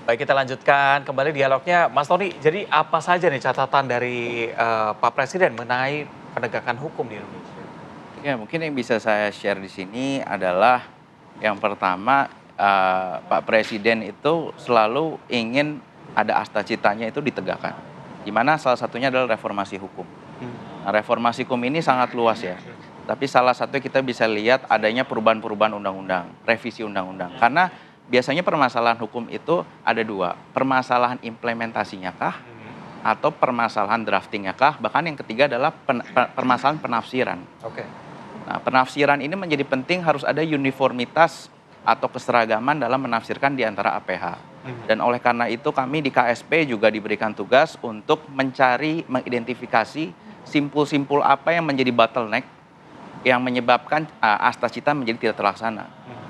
Baik, kita lanjutkan kembali dialognya. Mas Tony, jadi apa saja nih catatan dari Pak Presiden mengenai penegakan hukum di Indonesia? Ya, mungkin yang bisa saya share di sini adalah yang pertama, Pak Presiden itu selalu ingin ada asta citanya itu ditegakkan, di mana salah satunya adalah reformasi hukum. Nah, reformasi hukum ini sangat luas ya, tapi salah satu kita bisa lihat adanya perubahan-perubahan undang-undang, revisi undang-undang. Karena biasanya permasalahan hukum itu ada dua, permasalahan implementasinya kah, atau permasalahan draftingnya kah, bahkan yang ketiga adalah permasalahan penafsiran. Oke. Nah, penafsiran ini menjadi penting, harus ada uniformitas atau keseragaman dalam menafsirkan di antara APH. Dan oleh karena itu kami di KSP juga diberikan tugas untuk mencari, mengidentifikasi simpul-simpul apa yang menjadi bottleneck yang menyebabkan asta cita menjadi tidak terlaksana.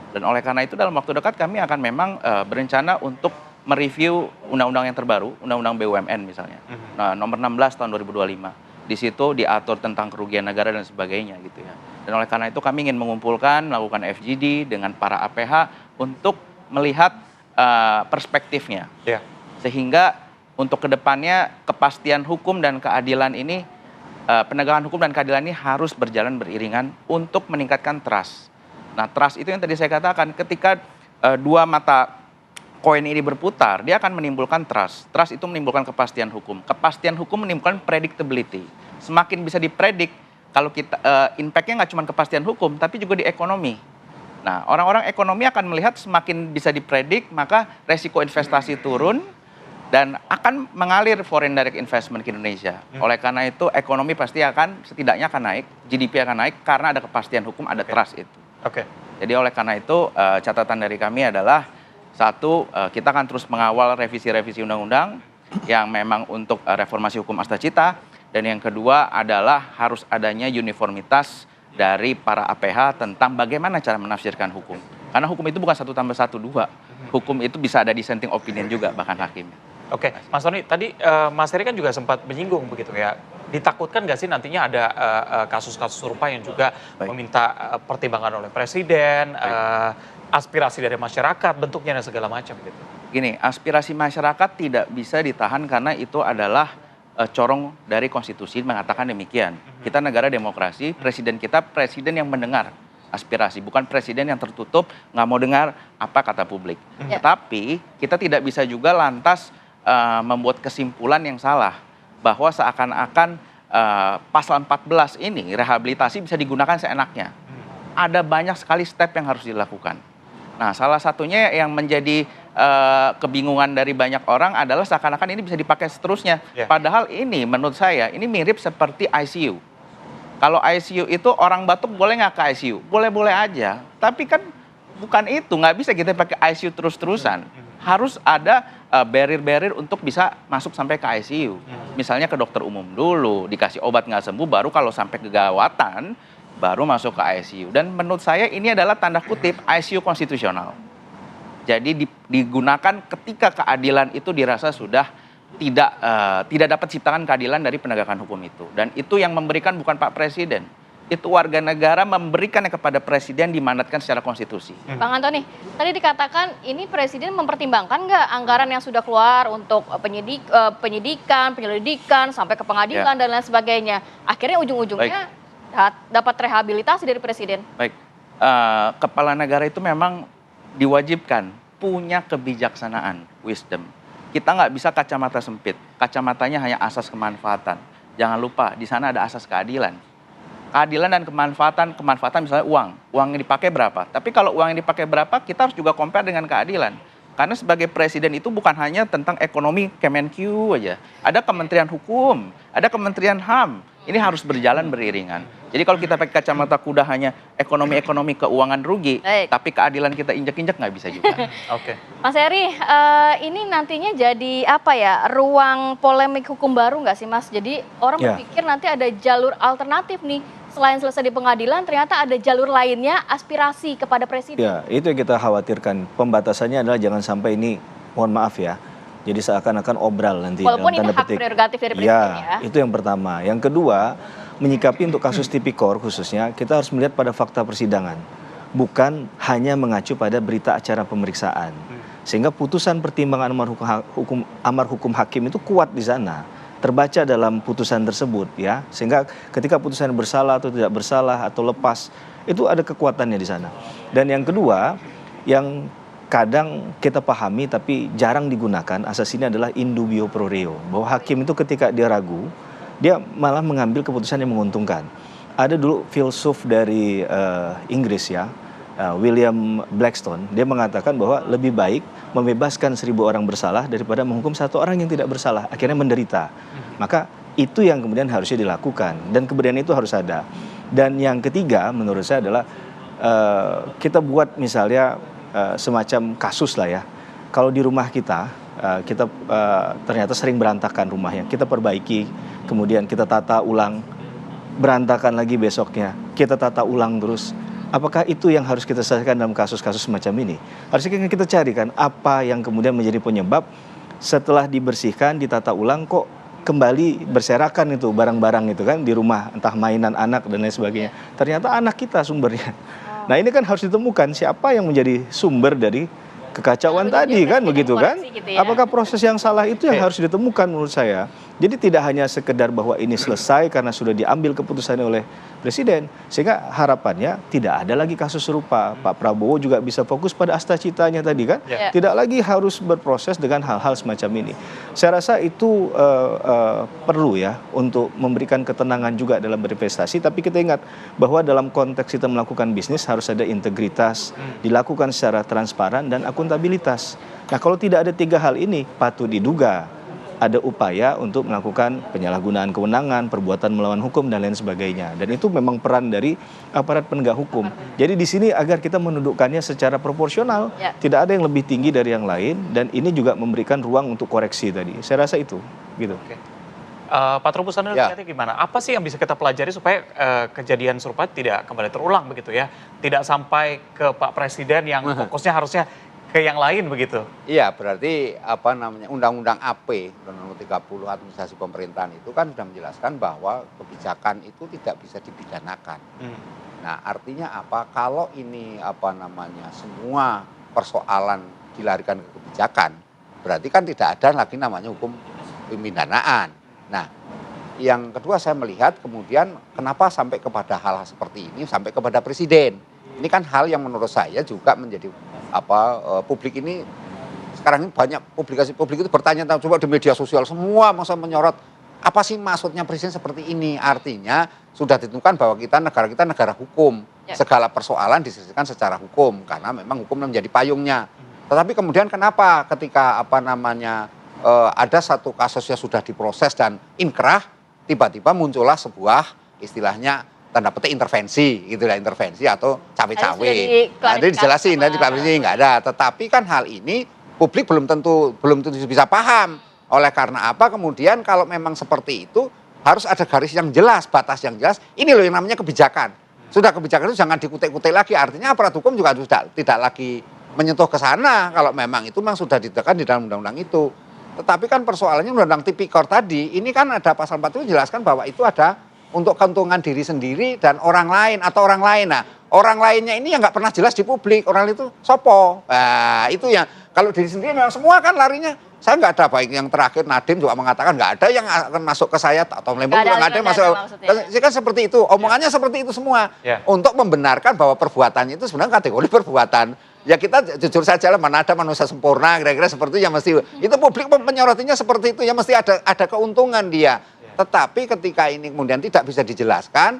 Dan oleh karena itu dalam waktu dekat kami akan memang berencana untuk mereview undang-undang yang terbaru, undang-undang BUMN misalnya, nah, nomor 16 tahun 2025. Di situ diatur tentang kerugian negara dan sebagainya gitu ya. Dan oleh karena itu kami ingin mengumpulkan, melakukan FGD dengan para APH untuk melihat perspektifnya. Ya. Sehingga untuk kedepannya kepastian hukum dan keadilan ini, penegakan hukum dan keadilan ini harus berjalan beriringan untuk meningkatkan trust. Nah, trust itu yang tadi saya katakan, ketika dua mata koin ini berputar, dia akan menimbulkan trust. Trust itu menimbulkan kepastian hukum. Kepastian hukum menimbulkan predictability. Semakin bisa dipredik, kalau kita impact-nya nggak cuma kepastian hukum, tapi juga di ekonomi. Nah, orang-orang ekonomi akan melihat semakin bisa dipredik, maka resiko investasi turun dan akan mengalir foreign direct investment ke Indonesia. Oleh karena itu, ekonomi pasti setidaknya akan naik, GDP akan naik karena ada kepastian hukum, ada trust itu. Oke. Jadi oleh karena itu, catatan dari kami adalah, satu, kita akan terus mengawal revisi-revisi undang-undang yang memang untuk reformasi hukum asta cita. Dan yang kedua adalah harus adanya uniformitas dari para APH tentang bagaimana cara menafsirkan hukum. Karena hukum itu bukan 1+1, 2. Hukum itu bisa ada dissenting opinion juga, bahkan hakimnya. Oke, Mas Tony, tadi Mas Heri kan juga sempat menyinggung begitu ya. Ditakutkan nggak sih nantinya ada kasus-kasus serupa yang juga meminta pertimbangan oleh Presiden, aspirasi dari masyarakat, bentuknya dan segala macam gitu. Gini, aspirasi masyarakat tidak bisa ditahan karena itu adalah corong dari konstitusi mengatakan demikian. Kita negara demokrasi, presiden kita presiden yang mendengar aspirasi, bukan presiden yang tertutup, nggak mau dengar apa kata publik. Tetapi kita tidak bisa juga lantas membuat kesimpulan yang salah bahwa seakan-akan pasal 14 ini rehabilitasi bisa digunakan seenaknya. Ada banyak sekali step yang harus dilakukan. Nah, salah satunya yang menjadi kebingungan dari banyak orang adalah seakan-akan ini bisa dipakai seterusnya. Padahal ini menurut saya ini mirip seperti ICU. Kalau ICU itu orang batuk boleh nggak ke ICU? Boleh-boleh aja. Tapi kan bukan itu, nggak bisa kita pakai ICU terus-terusan. Harus ada barrier-barrier untuk bisa masuk sampai ke ICU. Misalnya ke dokter umum dulu, dikasih obat nggak sembuh, baru kalau sampai kegawatan, baru masuk ke ICU. Dan menurut saya ini adalah tanda kutip ICU konstitusional. Jadi digunakan ketika keadilan itu dirasa sudah tidak dapat ciptakan keadilan dari penegakan hukum itu. Dan itu yang memberikan bukan Pak Presiden. Itu warga negara memberikannya kepada Presiden dimandatkan secara konstitusi. Bang Antoni, tadi dikatakan ini Presiden mempertimbangkan nggak anggaran yang sudah keluar untuk penyidikan, penyelidikan, sampai ke pengadilan dan lain sebagainya. Akhirnya ujung-ujungnya dapat rehabilitasi dari Presiden. Baik, kepala negara itu memang diwajibkan punya kebijaksanaan, wisdom. Kita nggak bisa kacamata sempit, kacamatanya hanya asas kemanfaatan. Jangan lupa, di sana ada asas keadilan. Keadilan dan kemanfaatan misalnya uang yang dipakai berapa. Tapi kalau uang yang dipakai berapa, kita harus juga compare dengan keadilan. Karena sebagai presiden itu bukan hanya tentang ekonomi Kemenq aja. Ada Kementerian Hukum, ada Kementerian HAM. Ini harus berjalan beriringan. Jadi kalau kita pakai kacamata kuda hanya ekonomi keuangan rugi, tapi keadilan kita injek-injek nggak bisa juga. Oke. Mas Heri, ini nantinya jadi apa ya, ruang polemik hukum baru nggak sih Mas? Jadi orang berpikir nanti ada jalur alternatif nih. Selain selesai di pengadilan, ternyata ada jalur lainnya aspirasi kepada Presiden. Ya, itu yang kita khawatirkan. Pembatasannya adalah jangan sampai ini, mohon maaf ya, jadi seakan-akan obral nanti. Walaupun ini hak prerogatif dari Presiden ya. Itu yang pertama. Yang kedua, menyikapi untuk kasus tipikor khususnya, kita harus melihat pada fakta persidangan. bukan hanya mengacu pada berita acara pemeriksaan. Sehingga putusan pertimbangan amar hukum hakim itu kuat di sana. Terbaca dalam putusan tersebut ya. Sehingga ketika putusan bersalah atau tidak bersalah atau lepas, itu ada kekuatannya di sana. Dan yang kedua, yang kadang kita pahami tapi jarang digunakan asas ini adalah in dubio pro reo. Bahwa hakim itu ketika dia ragu, dia malah mengambil keputusan yang menguntungkan. Ada dulu filsuf dari Inggris ya, William Blackstone, dia mengatakan bahwa lebih baik membebaskan 1000 orang bersalah daripada menghukum 1 orang yang tidak bersalah, akhirnya menderita. Maka itu yang kemudian harusnya dilakukan dan kemudian itu harus ada. Dan yang ketiga menurut saya adalah kita buat misalnya semacam kasus lah ya. Kalau di rumah kita ternyata sering berantakan rumahnya, kita perbaiki, kemudian kita tata ulang, berantakan lagi besoknya, kita tata ulang terus. Apakah itu yang harus kita selesaikan dalam kasus-kasus semacam ini? Harusnya kita carikan apa yang kemudian menjadi penyebab setelah dibersihkan, ditata ulang kok kembali berserakan itu barang-barang itu kan di rumah, entah mainan anak dan lain sebagainya. Ternyata anak kita sumbernya. Nah ini kan harus ditemukan siapa yang menjadi sumber dari kekacauan tadi kan begitu kan? Gitu ya. Apakah proses yang salah itu yang harus ditemukan menurut saya? Jadi tidak hanya sekedar bahwa ini selesai karena sudah diambil keputusannya oleh Presiden, sehingga harapannya tidak ada lagi kasus serupa. Pak Prabowo juga bisa fokus pada asta citanya tadi kan, tidak lagi harus berproses dengan hal-hal semacam ini. Saya rasa itu perlu ya untuk memberikan ketenangan juga dalam berinvestasi. Tapi kita ingat bahwa dalam konteks kita melakukan bisnis harus ada integritas, dilakukan secara transparan dan akuntabilitas. Nah kalau tidak ada 3 hal ini, patut diduga ada upaya untuk melakukan penyalahgunaan kewenangan, perbuatan melawan hukum dan lain sebagainya. Dan itu memang peran dari aparat penegak hukum. Jadi di sini agar kita menundukkannya secara proporsional, tidak ada yang lebih tinggi dari yang lain, dan ini juga memberikan ruang untuk koreksi tadi. Saya rasa itu, gitu. Pak Trubus, Anda lihatnya gimana? Apa sih yang bisa kita pelajari supaya kejadian serupa tidak kembali terulang begitu ya? Tidak sampai ke Pak Presiden yang fokusnya harusnya ke yang lain begitu. Iya, berarti Undang-Undang AP, Undang-Undang 30 Administrasi Pemerintahan itu kan sudah menjelaskan bahwa kebijakan itu tidak bisa dipidanakan. Nah, artinya apa? Kalau ini semua persoalan dilarikan ke kebijakan, berarti kan tidak ada lagi namanya hukum pemidanaan. Nah, yang kedua saya melihat kemudian kenapa sampai kepada hal seperti ini, sampai kepada Presiden. Ini kan hal yang menurut saya juga menjadi publik ini sekarang ini banyak publik itu bertanya, coba di media sosial semua masa menyorot apa sih maksudnya Presiden seperti ini. Artinya sudah ditentukan bahwa negara kita negara hukum, segala persoalan diselesaikan secara hukum karena memang hukum menjadi payungnya. Tetapi kemudian kenapa ketika ada satu kasus yang sudah diproses dan inkrah, tiba-tiba muncullah sebuah istilahnya tanda petik intervensi, gitulah intervensi atau cawe-cawe. Nanti dijelasin, nanti diklarifikasi nggak ada. Tetapi kan hal ini publik belum tentu bisa paham. Oleh karena apa? Kemudian kalau memang seperti itu harus ada garis yang jelas, batas yang jelas. Ini loh yang namanya kebijakan. Sudah kebijakan itu jangan dikutik-kutik lagi. Artinya aparat hukum juga sudah tidak lagi menyentuh ke sana. Kalau memang itu memang sudah ditekan di dalam undang-undang itu. Tetapi kan persoalannya undang-undang tipikor tadi, ini kan ada pasal 4 itu menjelaskan bahwa itu ada untuk keuntungan diri sendiri dan orang lain atau orang lain. Nah, orang lainnya ini yang nggak pernah jelas di publik. Orang itu sopo. Nah, itu yang kalau diri sendiri memang semua kan larinya. Saya nggak ada, baik yang terakhir Nadiem juga mengatakan nggak ada yang akan masuk ke saya atau melempar juga nggak ada yang masuk. Jadi kan seperti itu. Omongannya seperti itu semua. Untuk membenarkan bahwa perbuatannya itu sebenarnya kategori perbuatan. Ya kita jujur saja lah, mana ada manusia sempurna, kira-kira seperti itu ya mesti. Itu publik menyorotinya seperti itu ya mesti ada keuntungan dia. Tetapi ketika ini kemudian tidak bisa dijelaskan,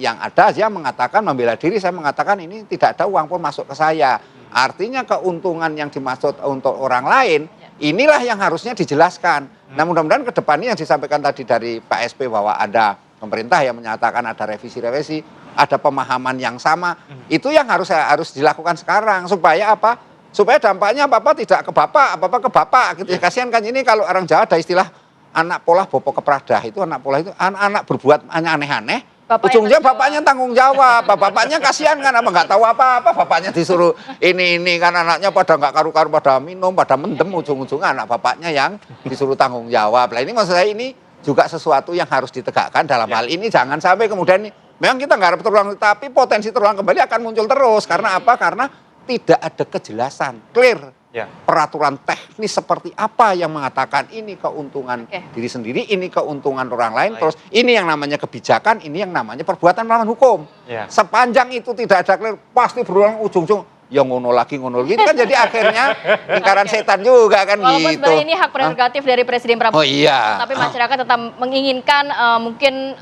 yang ada dia mengatakan membela diri, saya mengatakan ini tidak ada uang pun masuk ke saya. Artinya keuntungan yang dimaksud untuk orang lain, inilah yang harusnya dijelaskan. Nah mudah-mudahan ke depannya yang disampaikan tadi dari Pak SP bahwa ada pemerintah yang menyatakan ada revisi-revisi, ada pemahaman yang sama, itu yang harus dilakukan sekarang. Supaya apa? Supaya dampaknya apa-apa tidak ke bapak, apa-apa ke bapak. Gitu. Kasihan kan ini kalau orang Jawa ada istilah anak pola bopo kepradah, itu anak pola itu anak berbuat hanya aneh-aneh, ujungnya bapaknya tanggung jawab, bapaknya kasihan kan apa nggak tahu apa-apa, bapaknya disuruh ini kan anaknya pada nggak karu-karu, pada minum, pada mendem, ujung-ujungnya anak bapaknya yang disuruh tanggung jawab. Nah ini maksud saya ini juga sesuatu yang harus ditegakkan dalam hal ini, jangan sampai kemudian Memang kita nggak harap terulang, tapi potensi terulang kembali akan muncul terus. Karena apa? Karena tidak ada kejelasan, clear. Ya. Peraturan teknis seperti apa yang mengatakan ini keuntungan diri sendiri, ini keuntungan orang lain, terus ini yang namanya kebijakan, ini yang namanya perbuatan melawan hukum. Ya. Sepanjang itu tidak ada clear, pasti berulang ujung-ujung. Ya ngono lagi itu kan jadi akhirnya lingkaran setan juga kan. Walaupun gitu. sebenarnya ini hak prerogatif dari Presiden Prabowo, Oh iya. tapi masyarakat tetap menginginkan mungkin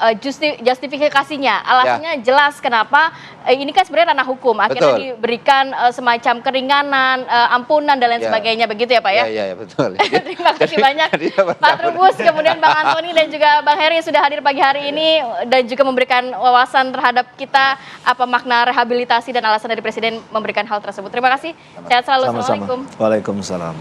justifikasinya, alasannya jelas kenapa ini kan sebenarnya ranah hukum, akhirnya Betul. diberikan semacam keringanan, ampunan dan lain Ya. sebagainya, begitu ya Pak ya? Iya, betul. Terima kasih banyak Jadi, Pak Trubus, kemudian Bang Antoni dan juga Bang Heri sudah hadir pagi hari ini dan juga memberikan wawasan terhadap kita apa makna rehabilitasi dan alasan dari Presiden memberikan hal tersebut. Terima kasih. Sehat selalu. Sama-sama. Assalamualaikum. Waalaikumsalam.